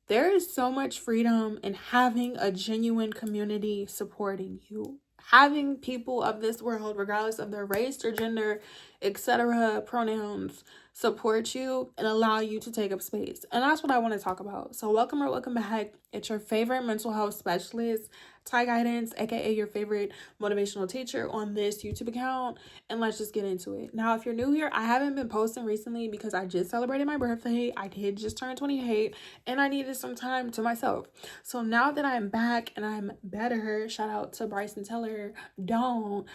There is so much freedom in having a genuine community supporting you. Having people of this world, regardless of their race or gender, etc., pronouns, support you and allow you to take up space. And that's what I want to talk about. So welcome or welcome back. It's your favorite mental health specialist, Ty Guidance, aka your favorite motivational teacher on this YouTube account. And let's just get into it. Now, if you're new here, I haven't been posting recently because I just celebrated my birthday. I did just turn 28 and I needed some time to myself. So now that I'm back and I'm better, shout out to Bryson Teller, don't.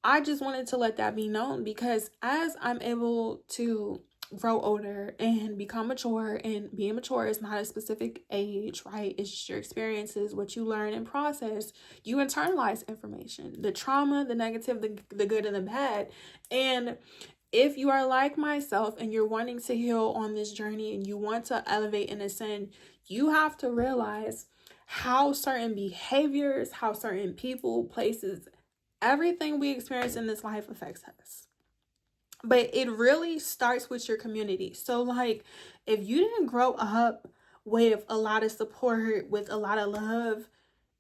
I just wanted to let that be known because as I'm able to grow older and become mature, and being mature is not a specific age, right? It's just your experiences, what you learn and process. You internalize information, the trauma, the negative, the good and the bad. And if you are like myself and you're wanting to heal on this journey and you want to elevate and ascend, you have to realize how certain behaviors, how certain people, places, everything we experience in this life affects us. But it really starts with your community. So like, if you didn't grow up with a lot of support, with a lot of love,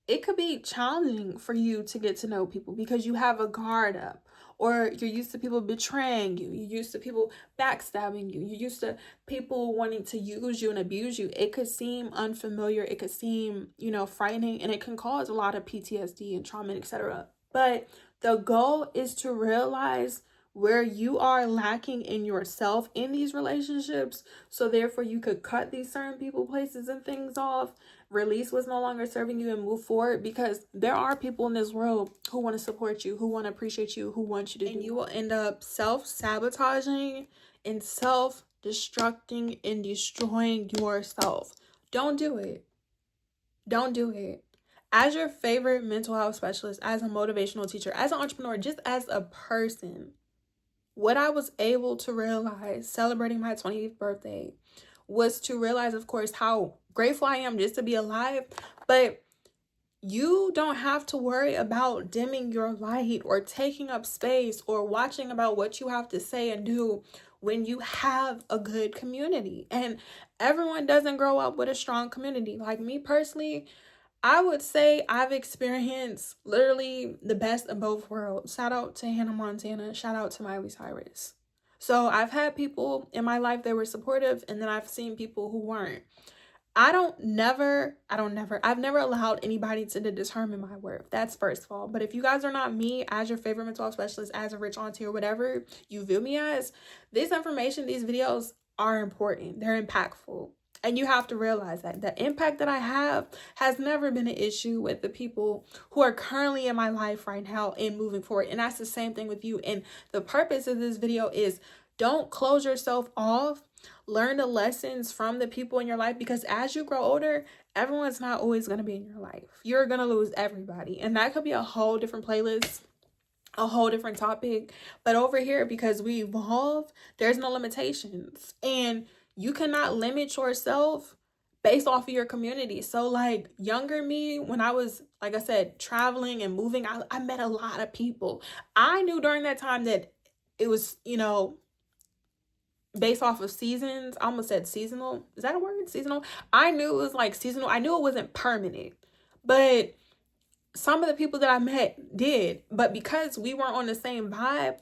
it could be challenging for you to get to know people because you have a guard up, or you're used to people betraying you, you're used to people backstabbing you, you're used to people wanting to use you and abuse you. It could seem unfamiliar, it could seem, frightening, and it can cause a lot of PTSD and trauma, etc. But the goal is to realize where you are lacking in yourself in these relationships, so therefore you could cut these certain people, places, and things off, release what's no longer serving you, and move forward, because there are people in this world who want to support you, who want to appreciate you, who want you to and you will end up self-sabotaging and self-destructing and destroying yourself. Don't do it. Don't do it. As your favorite mental health specialist, as a motivational teacher, as an entrepreneur, just as a person, what I was able to realize celebrating my 20th birthday was to realize, of course, how grateful I am just to be alive. But you don't have to worry about dimming your light or taking up space or watching about what you have to say and do when you have a good community. And everyone doesn't grow up with a strong community. Like me personally, I would say I've experienced literally the best of both worlds. Shout out to Hannah Montana. Shout out to Miley Cyrus. So I've had people in my life that were supportive, and then I've seen people who weren't. I've never allowed anybody to determine my worth. That's first of all. But if you guys are not me as your favorite mental health specialist, as a rich auntie, or whatever you view me as, this information, these videos are important. They're impactful. And you have to realize that the impact that I have has never been an issue with the people who are currently in my life right now and moving forward. And that's the same thing with you. And the purpose of this video is, don't close yourself off. Learn the lessons from the people in your life, because as you grow older, everyone's not always going to be in your life. You're going to lose everybody. And that could be a whole different playlist, a whole different topic. But over here, because we evolve, there's no limitations. And you cannot limit yourself based off of your community. So like younger me, when I was, like I said, traveling and moving, I met a lot of people. I knew during that time that it was, based off of seasons. I almost said seasonal. Is that a word? Seasonal? I knew it was like seasonal. I knew it wasn't permanent. But some of the people that I met did. But because we weren't on the same vibe,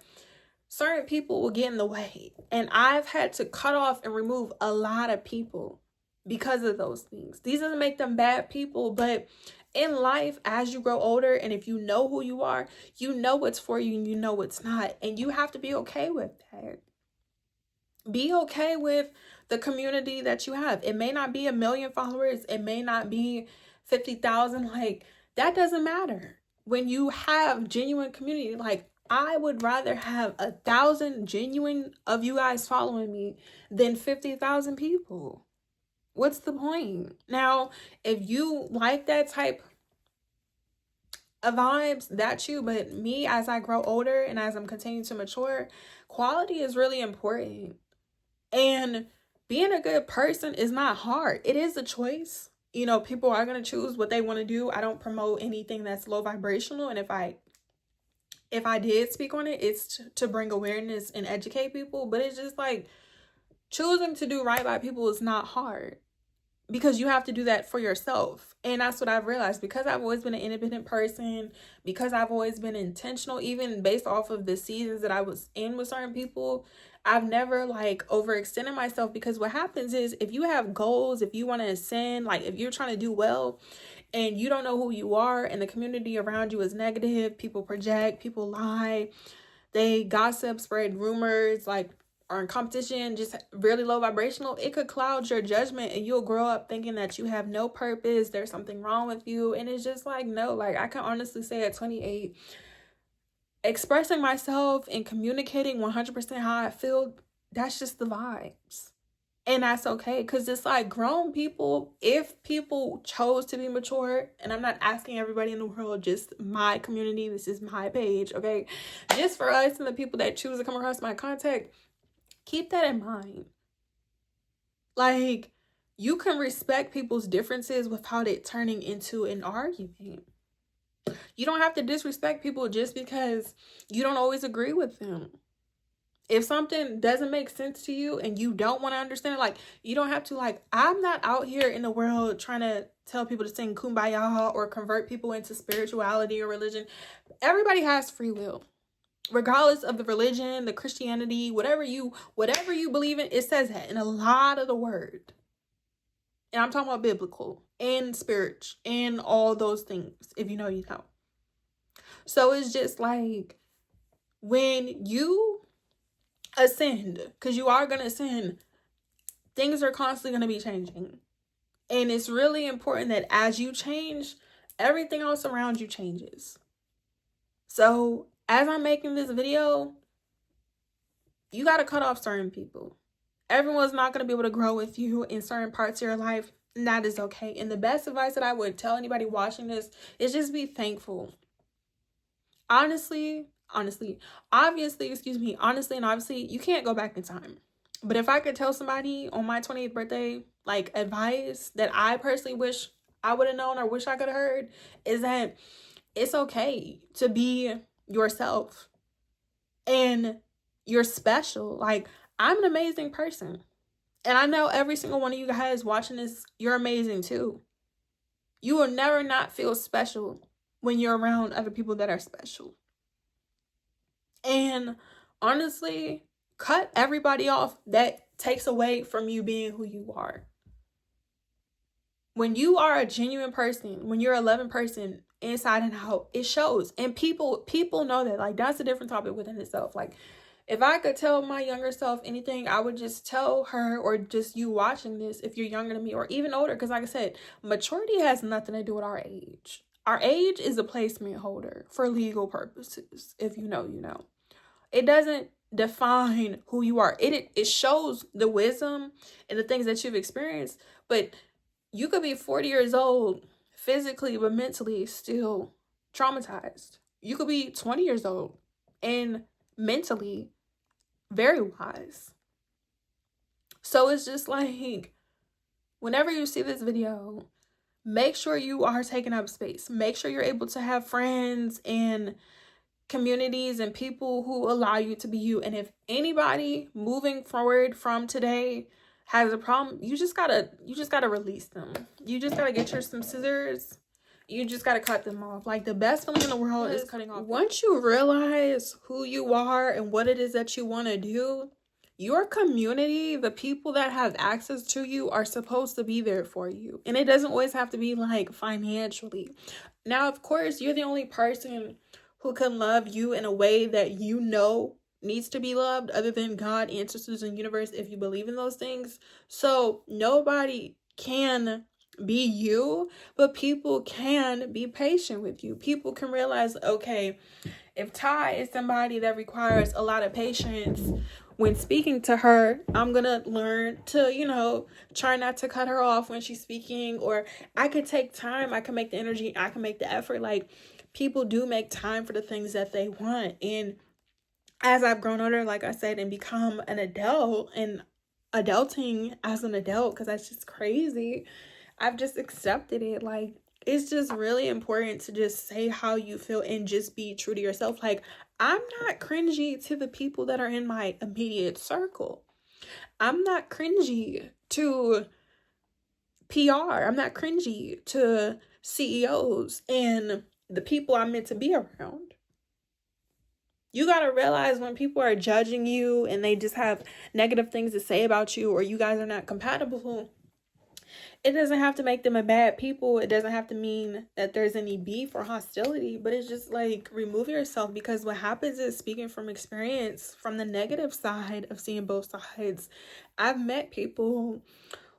certain people will get in the way. And I've had to cut off and remove a lot of people because of those things. These doesn't make them bad people, but in life, as you grow older, and if you know who you are, you know what's for you and you know what's not. And you have to be okay with that. Be okay with the community that you have. It may not be 1 million followers. It may not be 50,000. Like, that doesn't matter. When you have genuine community, like, I would rather have 1,000 genuine of you guys following me than 50,000 people. What's the point? Now, if you like that type of vibes, that's you. But me, as I grow older and as I'm continuing to mature, quality is really important. And being a good person is not hard. It is a choice. People are going to choose what they want to do. I don't promote anything that's low vibrational. And if I did speak on it, it's to bring awareness and educate people. But it's just like, choosing to do right by people is not hard. because you have to do that for yourself. And that's what I've realized, because I've always been an independent person, because I've always been intentional, even based off of the seasons that I was in with certain people. I've never like overextended myself, because what happens is, if you have goals, if you want to ascend, like if you're trying to do well and you don't know who you are and the community around you is negative, people project, people lie, they gossip, spread rumors, like are in competition, just really low vibrational, it could cloud your judgment, and you'll grow up thinking that you have no purpose, there's something wrong with you. And it's just like, no, like I can honestly say at 28, expressing myself and communicating 100% how I feel, that's just the vibes. And that's okay, because it's like grown people, if people chose to be mature, and I'm not asking everybody in the world, just my community, this is my page, okay? Just for us and the people that choose to come across my contact, keep that in mind. Like, you can respect people's differences without it turning into an argument. You don't have to disrespect people just because you don't always agree with them. If something doesn't make sense to you and you don't want to understand it, like, you don't have to, like, I'm not out here in the world trying to tell people to sing Kumbaya or convert people into spirituality or religion. Everybody has free will. Regardless of the religion, the Christianity, whatever you believe in, it says that in a lot of the word. And I'm talking about biblical and spiritual and all those things, if you know, you know. So it's just like, when you ascend, because you are going to ascend, things are constantly going to be changing. And it's really important that as you change, everything else around you changes. So as I'm making this video, you got to cut off certain people. Everyone's not going to be able to grow with you in certain parts of your life, and that is okay. And the best advice that I would tell anybody watching this is just be thankful. Honestly, and obviously, you can't go back in time. But if I could tell somebody on my 28th birthday, like, advice that I personally wish I would have known or wish I could have heard, is that it's okay to be yourself. And you're special. Like, I'm an amazing person. And I know every single one of you guys watching this, you're amazing too. You will never not feel special when you're around other people that are special. And honestly, cut everybody off that takes away from you being who you are. When you are a genuine person, when you're a loving person inside and out, it shows. And people know that. Like, that's a different topic within itself. Like, if I could tell my younger self anything, I would just tell her, or just you watching this, if you're younger than me or even older, because like I said, maturity has nothing to do with our age. Our age is a placement holder for legal purposes. If you know, you know. It doesn't define who you are. It shows the wisdom and the things that you've experienced, but you could be 40 years old physically but mentally still traumatized. You could be 20 years old and mentally very wise. So it's just like, whenever you see this video, make sure you are taking up space. Make sure you're able to have friends and communities and people who allow you to be you. And if anybody moving forward from today has a problem, you just gotta release them. You just gotta get some scissors. You just gotta cut them off. Like, the best feeling in the world is cutting off. Once you realize who you are and what it is that you want to do, your community, the people that have access to you, are supposed to be there for you. And it doesn't always have to be like financially. Now, of course, you're the only person who can love you in a way that you know needs to be loved, other than God, ancestors, and universe, if you believe in those things. So nobody can be you, but people can be patient with you. People can realize, okay, if Ty is somebody that requires a lot of patience when speaking to her, I'm gonna learn to, try not to cut her off when she's speaking, or I could take time, I can make the energy, I can make the effort. Like, people do make time for the things that they want. And as I've grown older, like I said, and become an adult, and adulting as an adult, because that's just crazy, I've just accepted it. Like, it's just really important to just say how you feel and just be true to yourself. Like, I'm not cringy to the people that are in my immediate circle. I'm not cringy to PR. I'm not cringy to CEOs and the people I'm meant to be around. You got to realize when people are judging you and they just have negative things to say about you, or you guys are not compatible, it doesn't have to make them a bad people. It doesn't have to mean that there's any beef or hostility, but it's just like, remove yourself, because what happens is, speaking from experience, from the negative side of seeing both sides, I've met people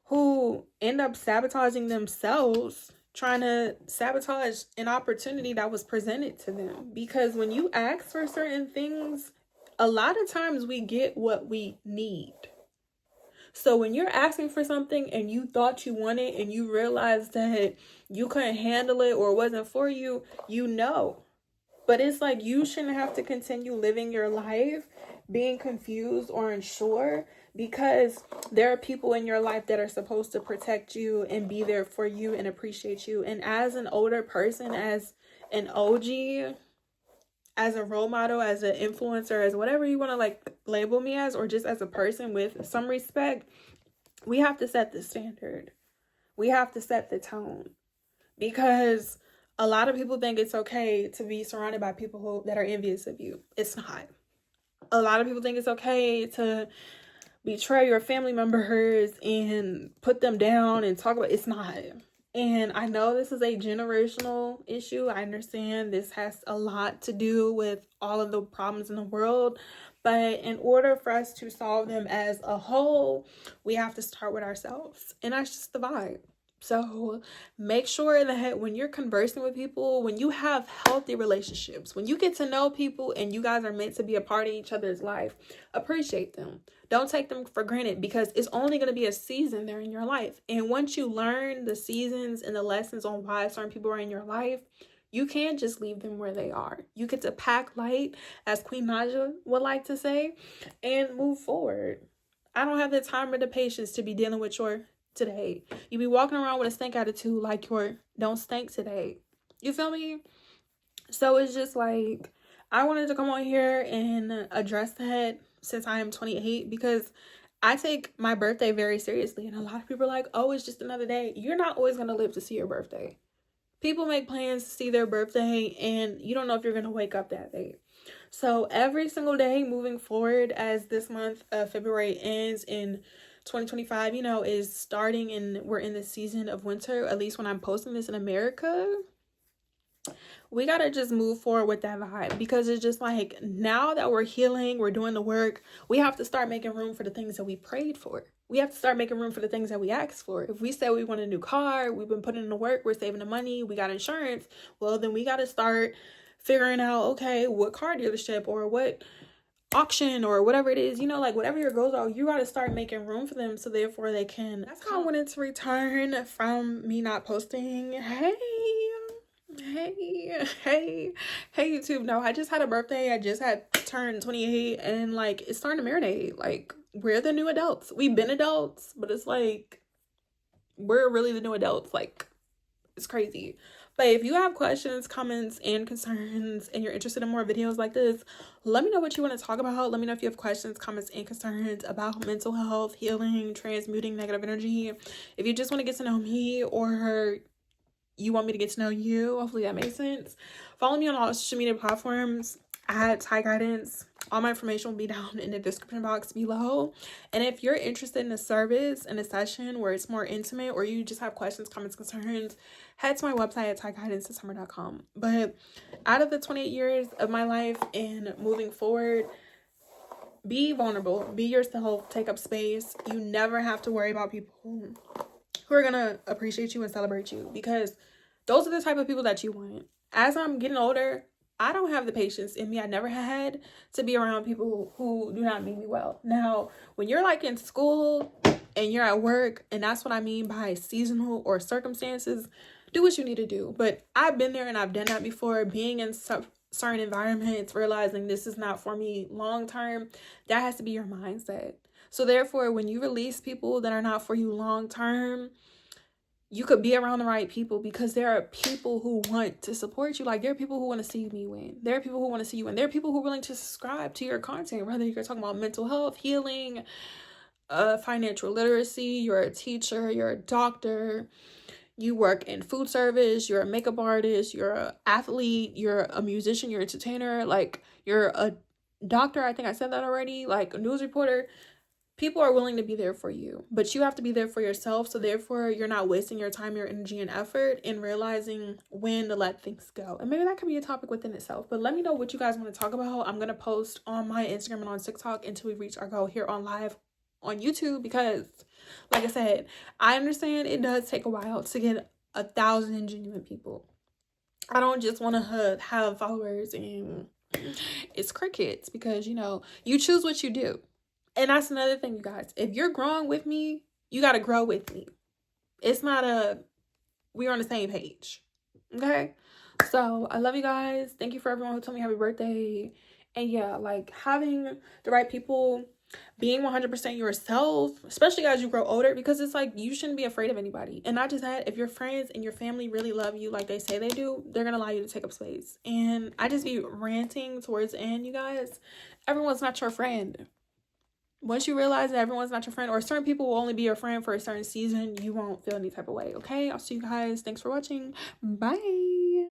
who end up sabotaging themselves, trying to sabotage an opportunity that was presented to them. Because when you ask for certain things, a lot of times we get what we need. So when you're asking for something and you thought you wanted and you realize that you couldn't handle it or it wasn't for you, you know. But it's like, you shouldn't have to continue living your life being confused or unsure, because there are people in your life that are supposed to protect you and be there for you and appreciate you. And as an older person, as an OG, as a role model, as an influencer, as whatever you want to like label me as, or just as a person with some respect, we have to set the standard. We have to set the tone, because a lot of people think it's okay to be surrounded by people that are envious of you. It's not. A lot of people think it's okay to betray your family members and put them down and talk about. It's not. And I know this is a generational issue. I understand this has a lot to do with all of the problems in the world. But in order for us to solve them as a whole, we have to start with ourselves. And that's just the vibe. So make sure that when you're conversing with people, when you have healthy relationships, when you get to know people and you guys are meant to be a part of each other's life, appreciate them. Don't take them for granted, because it's only going to be a season there in your life. And once you learn the seasons and the lessons on why certain people are in your life, you can't just leave them where they are. You get to pack light, as Queen Naja would like to say, and move forward. I don't have the time or the patience to be dealing with your today. You be walking around with a stank attitude like your don't stink today. You feel me? So it's just like, I wanted to come on here and address that, since I am 28, because I take my birthday very seriously. And a lot of people are like, oh, it's just another day. You're not always going to live to see your birthday. People make plans to see their birthday and you don't know if you're going to wake up that day. So every single day moving forward, as this month of February ends in 2025, is starting, and we're in the season of winter, at least when I'm posting this in America, we got to just move forward with that vibe, because it's just like, now that we're healing, we're doing the work, we have to start making room for the things that we prayed for. We have to start making room for the things that we asked for. If we said we want a new car, we've been putting in the work, we're saving the money, we got insurance, well, then we got to start figuring out, okay, what car dealership or what auction or whatever it is, like whatever your goals are, you got to start making room for them, so therefore they can. That's how I wanted to return from me not posting. Hey YouTube. No, I just had a birthday. I just had turned 28, and like, it's starting to marinate. Like, we're the new adults. We've been adults, but it's like, we're really the new adults. Like, it's crazy. But if you have questions, comments, and concerns, and you're interested in more videos like this, let me know what you want to talk about. Let me know if you have questions, comments, and concerns about mental health, healing, transmuting negative energy. If you just want to get to know me, or you want me to get to know you, hopefully that makes sense. Follow me on all social media platforms at Ty Guidance. All my information will be down in the description box below. And if you're interested in a service, in a session where it's more intimate, or you just have questions, comments, concerns, head to my website at tyguidancesummer.com. But out of the 28 years of my life and moving forward, be vulnerable, be yourself, take up space. You never have to worry about people who are gonna appreciate you and celebrate you, because those are the type of people that you want. As I'm getting older, I don't have the patience in me, I never had, to be around people who do not mean me well. Now, when you're like in school and you're at work, and that's what I mean by seasonal or circumstances, do what you need to do. But I've been there and I've done that before, being in certain environments, realizing this is not for me long term. That has to be your mindset. So therefore, when you release people that are not for you long term, you could be around the right people, because there are people who want to support you. Like, there are people who want to see me win. There are people who want to see you win. There are people who are willing to subscribe to your content, whether you're talking about mental health, healing, financial literacy, you're a teacher, you're a doctor, you work in food service, you're a makeup artist, you're an athlete, you're a musician, you're an entertainer, like you're a doctor, I think I said that already, like a news reporter. People are willing to be there for you, but you have to be there for yourself. So therefore, you're not wasting your time, your energy, and effort in realizing when to let things go. And maybe that could be a topic within itself. But let me know what you guys want to talk about. I'm going to post on my Instagram and on TikTok until we reach our goal here on live on YouTube, because like I said, I understand it does take a while to get 1,000 genuine people. I don't just want to have followers and it's crickets, because you choose what you do. And that's another thing, you guys. If you're growing with me, you got to grow with me. It's not we're on the same page. Okay? So I love you guys. Thank you for everyone who told me happy birthday. And yeah, like having the right people, being 100% yourself, especially as you grow older, because it's like you shouldn't be afraid of anybody. And not just that, if your friends and your family really love you like they say they do, they're going to allow you to take up space. And I just be ranting towards the end, you guys. Everyone's not your friend. Once you realize that everyone's not your friend, or certain people will only be your friend for a certain season, you won't feel any type of way. Okay, I'll see you guys. Thanks for watching. Bye.